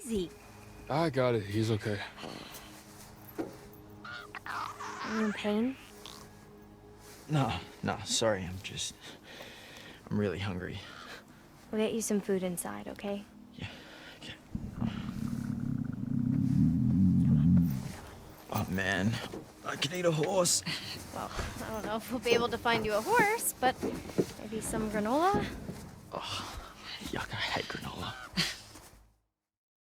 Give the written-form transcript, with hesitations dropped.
easy. I got it. He's okay. Are you in pain? No, sorry. I'm really hungry. We'll get you some food inside, okay? Yeah, okay. Oh, man. I can eat a horse. Well, I don't know if we'll be able to find you a horse, but maybe some granola? Oh, yuck, I hate granola.